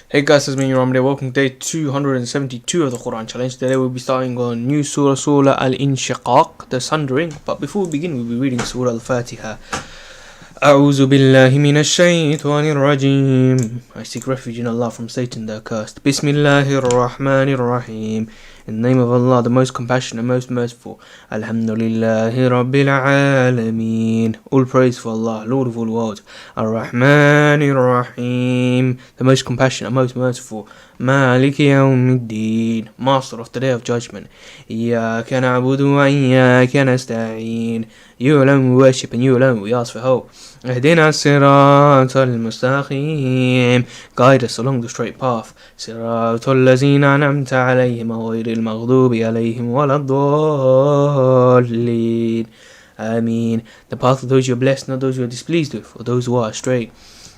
Hey guys, it's me, Ramde. Welcome to day 272 of the Quran Challenge. Today we'll be starting on new Surah Al-Inshiqaq, the Sundering. But before we begin, we'll be reading Surah Al-Fatiha. أعوذ بالله من الشيطان الرجيم. I seek refuge in Allah from Satan the accursed. Bismillahir Rahmanir Rahim. In the name of Allah, the most compassionate, most merciful. Alhamdulillahi Rabbil Alameen. All praise for Allah, Lord of all worlds. Ar-Rahmanir Rahim. The most compassionate, most merciful. Maliki Yawmiddin. Master of the Day of Judgment. Iyaka na'budu wa iyaka nasta'een. You alone we worship and you alone we ask for help. اهدنا الصراط المستقيم. Guide us along the straight path. صراط الذين أنعمت عليهم غير المغضوب عليهم ولا الضالين. Ameen. The path of those you are blessed, not those you are displeased with, or those who are astray.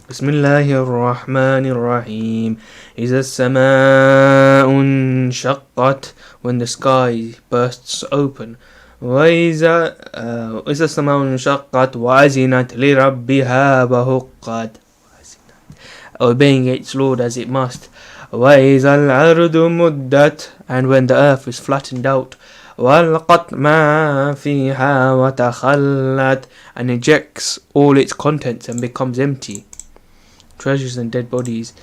Bismillahir Rahmanir Rahim. إذا السماء انشقت. When the sky bursts open. وإذا السماء انشقت وأذنت لربها وحقت. Obeying its Lord as it must. وإذا الأرض مدت. And when the earth is flattened out. وألقت ما فيها وتخلت. And ejects all its contents and becomes empty. Treasures and dead bodies.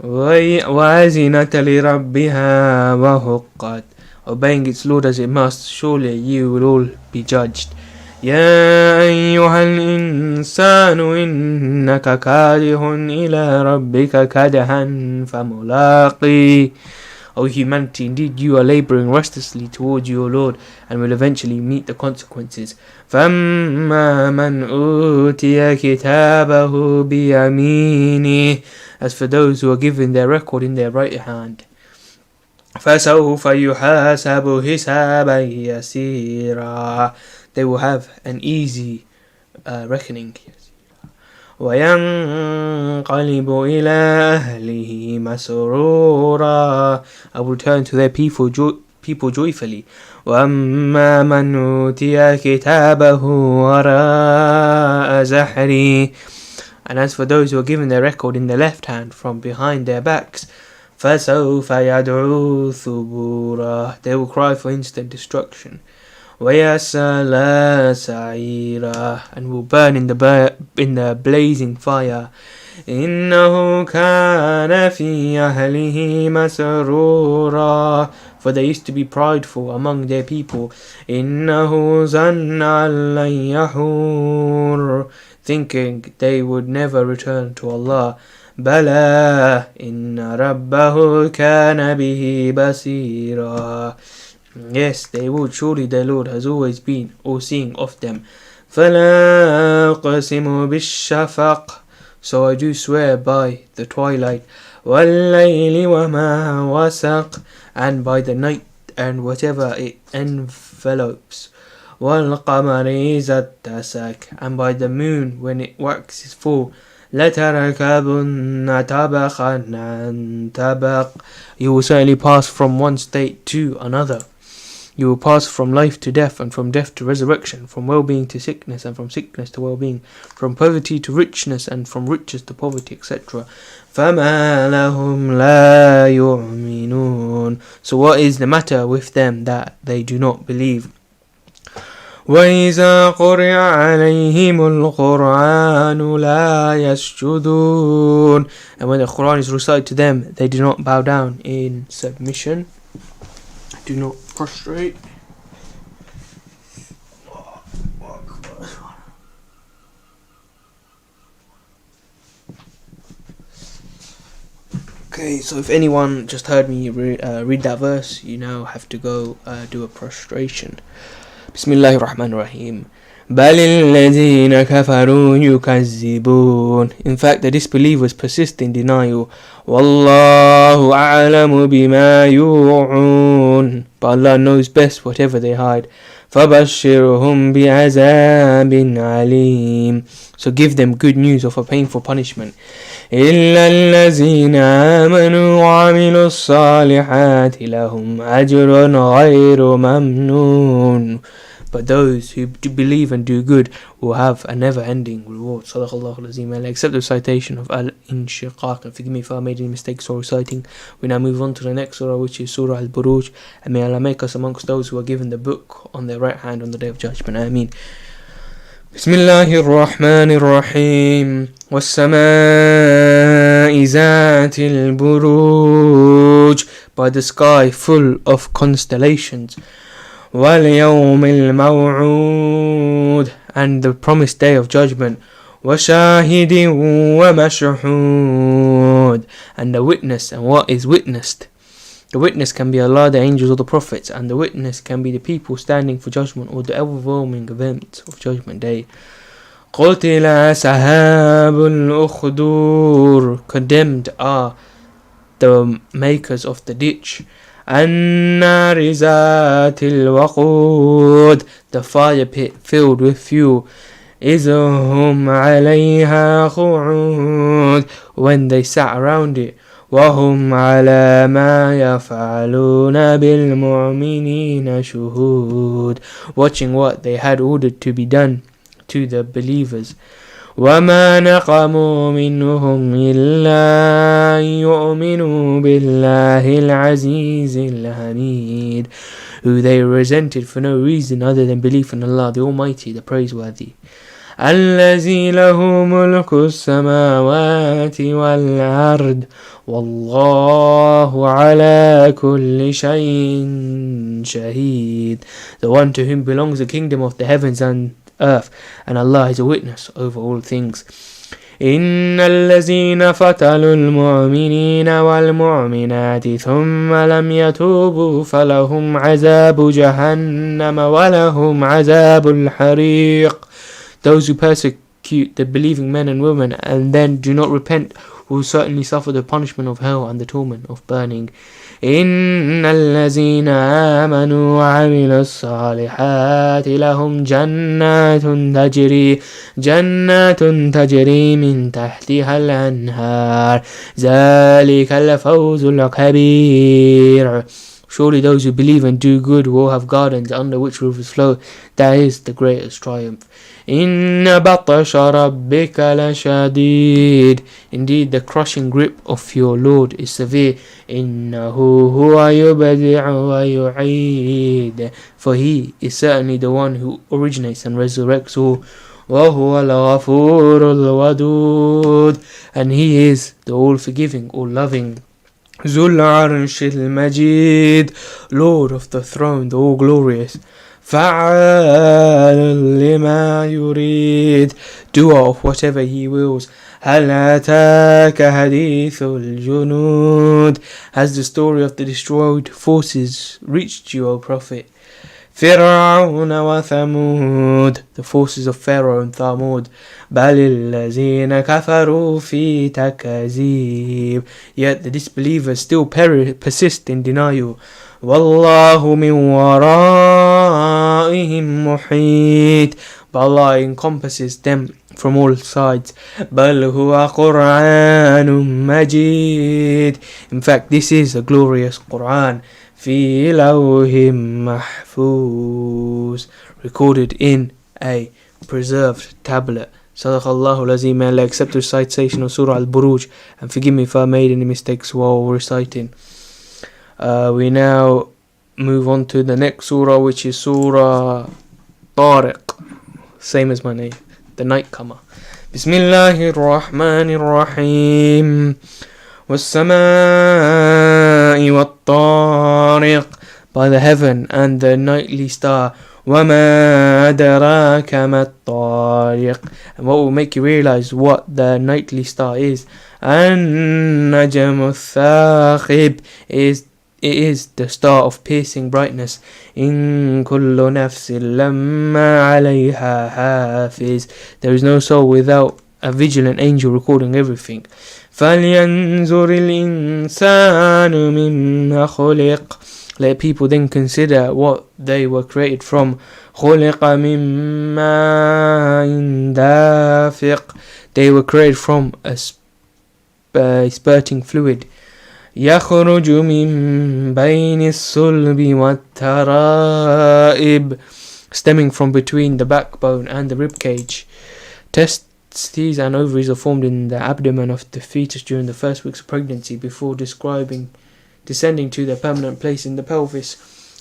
وأذنت لربها وحقت. Obeying its Lord as it must, surely you will all be judged. يا أيها الإنسان إنك كادح إلى ربك كدحا فملاقيه. O humanity, indeed you are laboring restlessly towards your Lord and will eventually meet the consequences. فَأَمَّا مَنْ أُوتِيَ كِتَابَهُ بِيَمِينِهِ. As for those who are given their record in their right hand, فَسَوْفَ يُحَاسَبُ حِسَابًا يَسِيرًا. They will have an easy reckoning. وَيَنْقَلِبُ إِلَى أَهْلِهِ مَسْرُورًا. I will return to their people joyfully. وَأَمَّا مَنْ أُوتِيَ كِتَابَهُ وَرَاءَ زَحْرِهِ. And as for those who are given their record in the left hand from behind their backs, فَسَوْفَ يَدْعُو ثُبُورًا. They will cry for instant destruction. وَيَصْلَى سَعِيرًا. And will burn in the blazing fire. إِنَّهُ كَانَ فِي أَهْلِهِ مَسْرُورًا. For they used to be prideful among their people. إِنَّهُ ظَنَّ أَن لَّن يَحُورَ. Thinking they would never return to Allah. بَلَى إِنَّ رَبَّهُ كَانَ بِهِ بَصِيرًا. Yes, they would. Surely their Lord has always been all-seeing of them. فَلَا أُقْسِمُ بِالشَّفَقِ. So I do swear by the twilight. وَاللَّيْلِ وَمَا وَسَقَ. And by the night and whatever it envelopes. وَالْقَمَرِ إِذَا اتَّسَقَ. And by the moon when it waxes full. لَتَرَكَبُنَّ طَبَقًا عَنْ طَبَقٍ. You will certainly pass from one state to another. You will pass from life to death, and from death to resurrection, from well-being to sickness, and from sickness to well-being, from poverty to richness, and from riches to poverty, etc. فَمَا لَهُمْ لَا يُؤْمِنُونَ. So what is the matter with them that they do not believe? وَإِذَا قُرِئَ عَلَيْهِمُ الْقُرْآنُ لَا يَسْجُدُونَ. And when the Quran is recited to them, they do not bow down in submission. Do not prostrate. Okay, so if anyone just heard me read that verse, you now have to go do a prostration. Bismillahir Rahmanir Rahim. بَلِ الَّذِينَ كَفَرُوا يُكَذِّبُونَ. In fact, the disbelievers persist in denial. وَاللَّهُ أَعْلَمُ بِمَا يُوعُونَ. But Allah knows best whatever they hide. فَبَشِّرْهُمْ بِعَذَابٍ عَلِيمٍ. So give them good news of a painful punishment. إِلَّا الَّذِينَ آمَنُوا وَعَمِلُوا الصَّالِحَاتِ لَهُمْ أَجْرٌ غَيْرُ مَمْنُونٍ. but those who do believe and do good will have a never-ending reward. Sadaqallahu al-Azim. I accept the recitation of Al-Inshiqaq, and forgive me if I made any mistakes while reciting. We now move on to the next surah, which is Surah Al-Buruj, and may Allah make us amongst those who are given the book on their right hand on the Day of Judgment. Ameen. Bismillahir Rahmanir Rahim. Was-samaa'i zaatil buruj, by the sky full of constellations. Wal-yawmil maw'ud, and the promised day of judgment. Wa-shahidin wa-mashhud, and the witness and what is witnessed. The witness can be Allah, the angels, or the prophets, and the witness can be the people standing for judgment or the overwhelming event of Judgment Day. قُتِلَ أَصْحَابُ الْأُخْدُورِ, condemned are the makers of the ditch. النَّارِ ذَاتِ الْوَقُودِ, the fire pit filled with fuel. إِذْ هُمْ عَلَيْهَا قُعُودٌ, when they sat around it. وَهُمْ عَلَى مَا يَفْعَلُونَ بِالْمُؤْمِنِينَ شُهُودٌ, watching what they had ordered to be done to the believers. وَمَا نَقَمُوا مِنْهُمْ إِلَّا أَن يُؤْمِنُوا بِاللَّهِ الْعَزِيزِ الْحَمِيدِ, who they resented for no reason other than belief in Allah, the Almighty, the Praiseworthy. الَّذِي لَهُ مُلْكُ السَّمَاوَاتِ وَالْأَرْضِ وَاللَّهُ عَلَى كُلِّ شَيْءٍ شَهِيدٌ, the one to whom belongs the kingdom of the heavens and earth, and Allah is a witness over all things. إِنَّ الَّذِينَ فَتَنُوا الْمُؤْمِنِينَ وَالْمُؤْمِنَاتِ ثُمَّ لَمْ يَتُوبُوا فَلَهُمْ عَذَابُ جَهَنَّمَ وَلَهُمْ عَذَابُ الْحَرِيقِ, those who persecute the believing men and women and then do not repent will certainly suffer the punishment of hell and the torment of burning. إِنَّ الَّذِينَ آمَنُوا وَعَمِلُوا الصَّالِحَاتِ لَهُمْ جَنَّاتٌ تَجْرِي مِنْ تَحْتِهَا الْأَنْهَارُ ذَلِكَ الْفَوْزُ الْكَبِيرُ, surely those who believe and do good will have gardens under which rivers flow. That is the greatest triumph. إِنَّ بَطْشَ رَبِّكَ لَشَدِيدٌ, indeed the crushing grip of your Lord is severe. إِنَّهُ هُوَ يُبْدِعُ وَيُعِيدُ, for He is certainly the one who originates and resurrects all. وَهُوَ الْغَفُورُ الْوَدُودُ, and He is the all-forgiving, all-loving. ذُو الْعَرْشِ الْمَجِيدُ, Lord of the throne, the all-glorious. فَعَالٌ لِمَا يُرِيدُ, doer of whatever He wills. هَلْ أَتَاكَ حَدِيثُ الْجُنُودِ, has the story of the destroyed forces reached you, O Prophet? فِرْعَوْنَ وَثَمُودَ, the forces of Pharaoh and Thamud. بَلِ الَّذِينَ كَفَرُوا فِي تَكَذِيبٍ, yet the disbelievers still persist in denial. وَاللَّهُ مِنْ وَرَائِهِمْ مُحِيطٌ, but Allah encompasses them from all sides. بَلْ هُوَ قُرْآنٌ مَجِيدٌ, in fact this is a glorious Qur'an. فِي لَوْحٍ مَحْفُوظٍ, recorded in a preserved tablet. Sadaqallahu al-Azim. May Allah accept the recitation of Surah Al-Buruj and forgive me if I made any mistakes while reciting. We now move on to the next surah, which is Surah Tariq, same as my name, the night comer. Bismillahir Rahmanir Rahim. Was-samaa'i wat-tariq, by the heaven and the nightly star. وَمَا أَدْرَاكَ مَا الطَّارِقُ, and what will make you realize what the nightly star is. النَّجْمُ الثَّاقِبُ, it is the star of piercing brightness. إِن كُلُّ نَفْسٍ لَمَّا عَلَيْهَا حَافِظٌ, there is no soul without a vigilant angel recording everything. فَلْيَنْظُرِ الْإِنسَانُ مِمَّا خُلِقَ, let people then consider what they were created from. خُلِقَ مِن مَّاءٍ دَافِقٍ, they were created from a spurting fluid. يَخْرُجُ مِن بَيْنِ الصُّلْبِ وَالتَّرَائِبِ, stemming from between the backbone and the rib cage. Testes and ovaries are formed in the abdomen of the fetus during the first weeks of pregnancy before descending to their permanent place in the pelvis.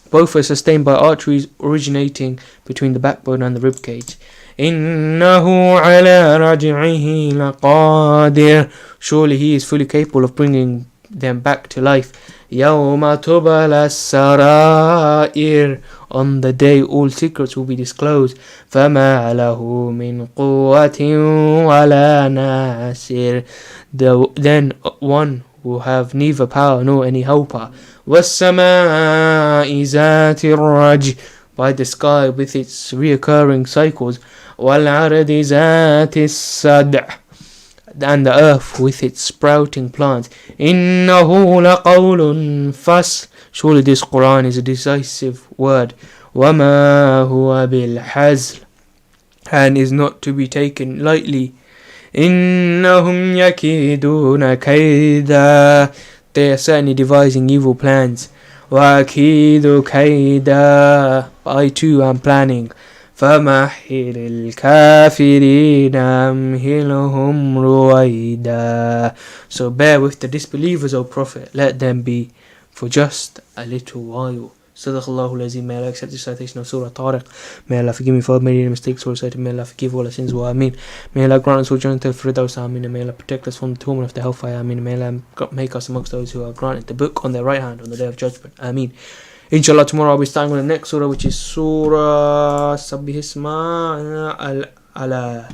Both are sustained by arteries originating between the backbone and the rib cage. إِنَّهُ عَلَى رَجْعِهِ لَقَادِرٌ. Surely he is fully capable of bringing them back to life. يَوْمَ تُبْلَى السَّرَائِرُ. On the day all secrets will be disclosed. فَمَا لَهُ مِنْ قُوَّةٍ وَلَا نَاصِرٍ. Then one will have neither power nor any helper. وَالسَّمَاءِ ذَاتِ الرَّجْعِ. By the sky with its reoccurring cycles. وَالْعَرْضِ ذَاتِ الصَّدْعِ. And the earth with its sprouting plants. إِنَّهُ لَقَوْلٌ فَصْلٌ. Surely this Quran is a decisive word. وَمَا هُوَ بِالْحَزْلِ. And is not to be taken lightly. إِنَّهُمْ يَكِيدُونَ كَيْدًا. They are certainly devising evil plans. وَأَكِيدُ كَيْدًا. I too am planning. فَمَحِّلِ الْكَافِرِينَ أَمْهِلْهُمْ رُوَيْدًا. So bear with the disbelievers, O Prophet. Let them be for just a little while. Sadaqallahu al-Azim. May Allah accept the citation of Surah Al-Tariq. May Allah forgive me for many mistakes or recited. May Allah forgive all our sins. Wa ameen. May Allah grant us all Jannah al-Firdaus. Ameen. May Allah protect us from the torment of the hellfire. Ameen. May Allah make us amongst those who are granted the book on their right hand on the day of judgment. Ameen. Inshallah, tomorrow I'll be starting on the next surah, which is Surah Al-A'AL.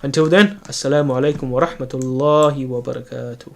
Until then, Assalamu alaikum wa rahmatullahi wa barakatuh.